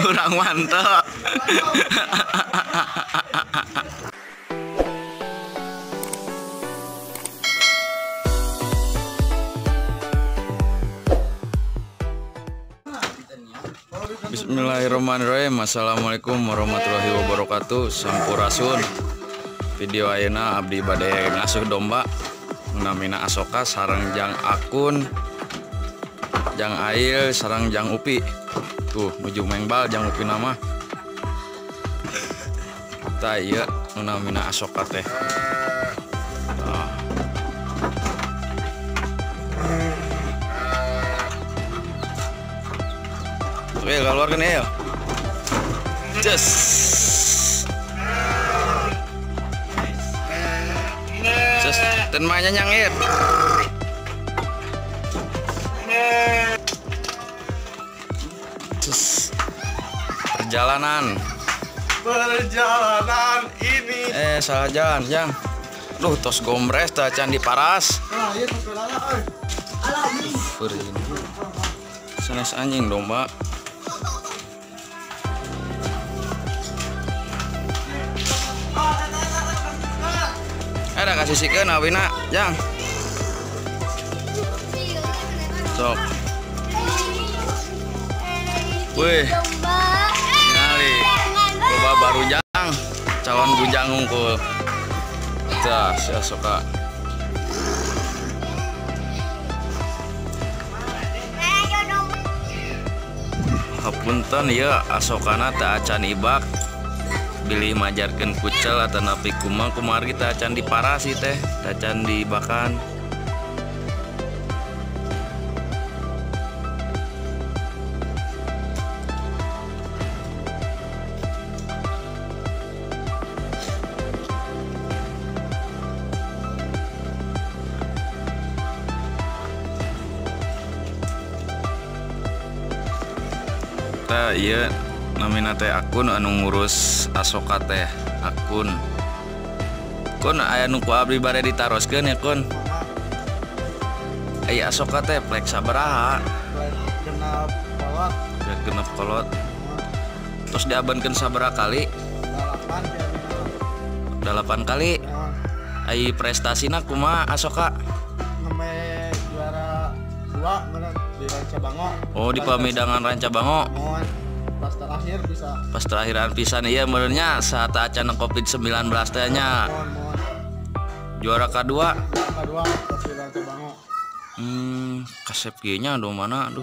Kurang mantap. Bismillahirrahmanirrahim. Assalamualaikum warahmatullahi wabarakatuh. Sampurasun. Video ayeuna abdi bade ngasuh domba namina Asoka sareng Jang Akun, Jang Ail sareng Jang Upi. Tuh nuju mengbal Jang Upi nama. Tah ieu namina Asoka teh. Oke, keluarkan ya. Just ten mainnya nyangit. Just perjalanan ini. Salah jalan, Jang. Duh, tos gombres tah Candi Paras. Sanes anjing domba. Ada kasih sikeun awina, Jang. Sok. Wih. Ngali. Coba baru Jang. Calon bujang ngungkul. Tah, si Asoka. Hapunten ieu Asokana teh acan ibak. Pilih majarkan kucel atau napi kumar kita acan di Parasi teh acan dibakan. Kita iya namina teh Akun anu ngurus Asoka teh Akun. Kun aya nu ku abdi bare ditaroskeun ya Kun. Aya Asoka teh plek sabaraha? Genep kolot. Terus diabankeun sabaraha kali? 8 kali. Ai prestasina kumaha Asoka? Juara 2 di Rancabango. Oh, di pamidangan Rancabango. Pas terakhiran pisan iya menurutnya saat acan COVID-19 tehnya. Juara kedua pas di Rancabango. Kasep nya do mana aduh.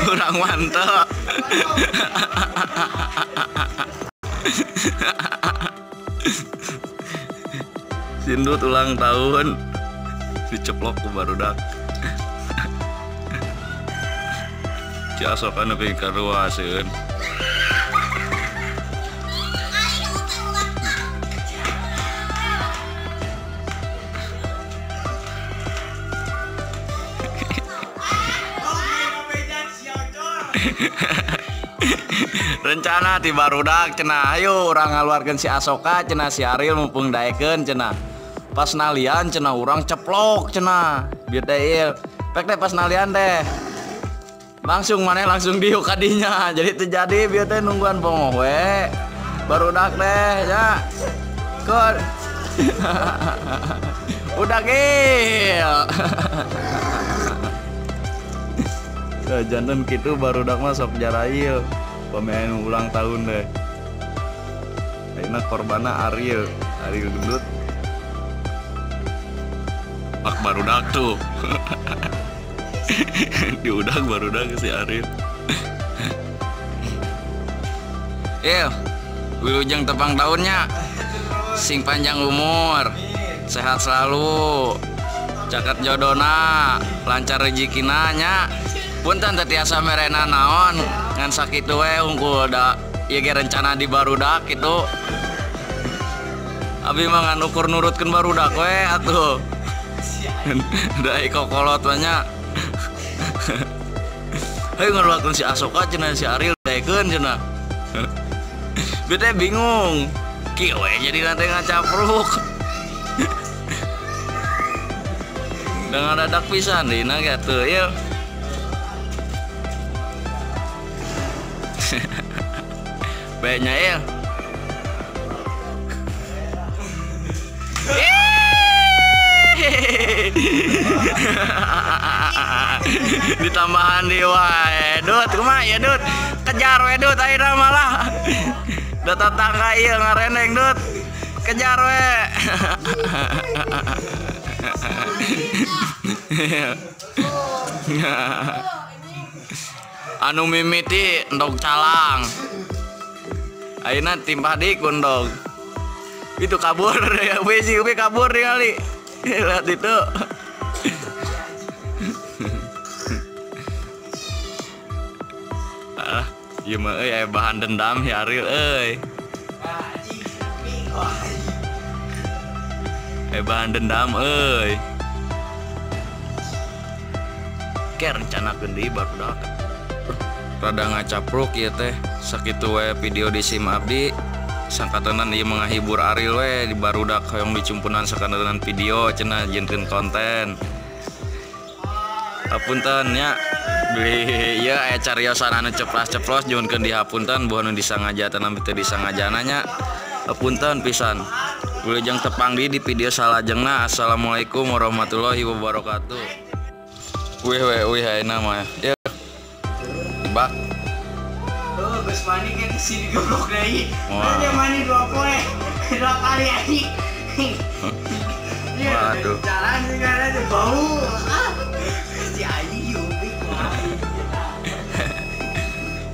Kurang mantap. Sindut ulang tahun diceplok ku barudak. Ci Asoka nepi karuaseun. Rencana ti barudak cenah ayo urang ngaluarkeun si Asoka cenah si Ariel mumpung daekeun cenah. Pas nalian cenah urang ceplok cenah. Bieu teh pek teh pas nalian teh. Langsung maneh langsung diuk kadinya. Jadi teu jadi bieu teh nungguan bongoh we. Barudak teh ya. Kun. Udah gil. Jantan gitu barudak mah sok jarail. Pemain ulang tahun deh. Ayeuna korbana Ariel gendut. Pak barudak tuh. Diudag barudak si Ariel. Wilujeng tepang tahunnya. Sing panjang umur, sehat selalu, caket jodona, lancar rezekina nya. Punten teh tiasa merena naon ngan sakitu we unggul da ieu ge rencana di barudak kitu. Abi mah ngan ukur nurutkeun barudak we atuh. Da kokolot banyak. Hei ngeluarkeun si Asoka cenah si Ariel daekeun cenah. Bete bingung. Kieu we jadi nanti ngacapruk. Dengan dadak pisan dina gitu ya. Banyak ya. Ditambahan di wae. Dut, kumaha ya Dut? Kejar we Dut ayeuna malah. Da tetangga ieu ngareneng Dut. Kejar we. Anu mimiti endog calang. Ayeuna timpah dikun dog. Itu kabur ya, besi kabur kali. Lihat itu. Ieu mah euy bahan dendam ya Ariel euy. Bahan dendam euy. Ke rencanakeun deui barudak. Rada ngacapruk ieu teh. Sakitu we video di SIM abdi. Sangkatanan ieu menghibur Ariel we di barudak hoyong dicumpunan sakanaran video cenah jieunkeun konten. Hapunten nya beli ieu aya cariosan anu ceplas-ceplos nyuhunkeun dihapunten buah nu disangajatan tapi teu disangajana nya. Hapunten pisan. Wilujeng tepang di video salajengna. Assalamualaikum warahmatullahi wabarakatuh. Wih ayeuna mah. Ya. Bak. Tuh, geus mani ke sini goblok deui. Ada mani 2 poe. 2 kali anjing. Waduh. Jalan segala tuh bau. Si anjing yubik.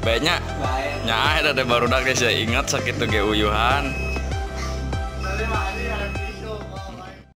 Banyak. Nya ada teh barudak geus ingat sakitu ge uyuhan. Tadi mah ada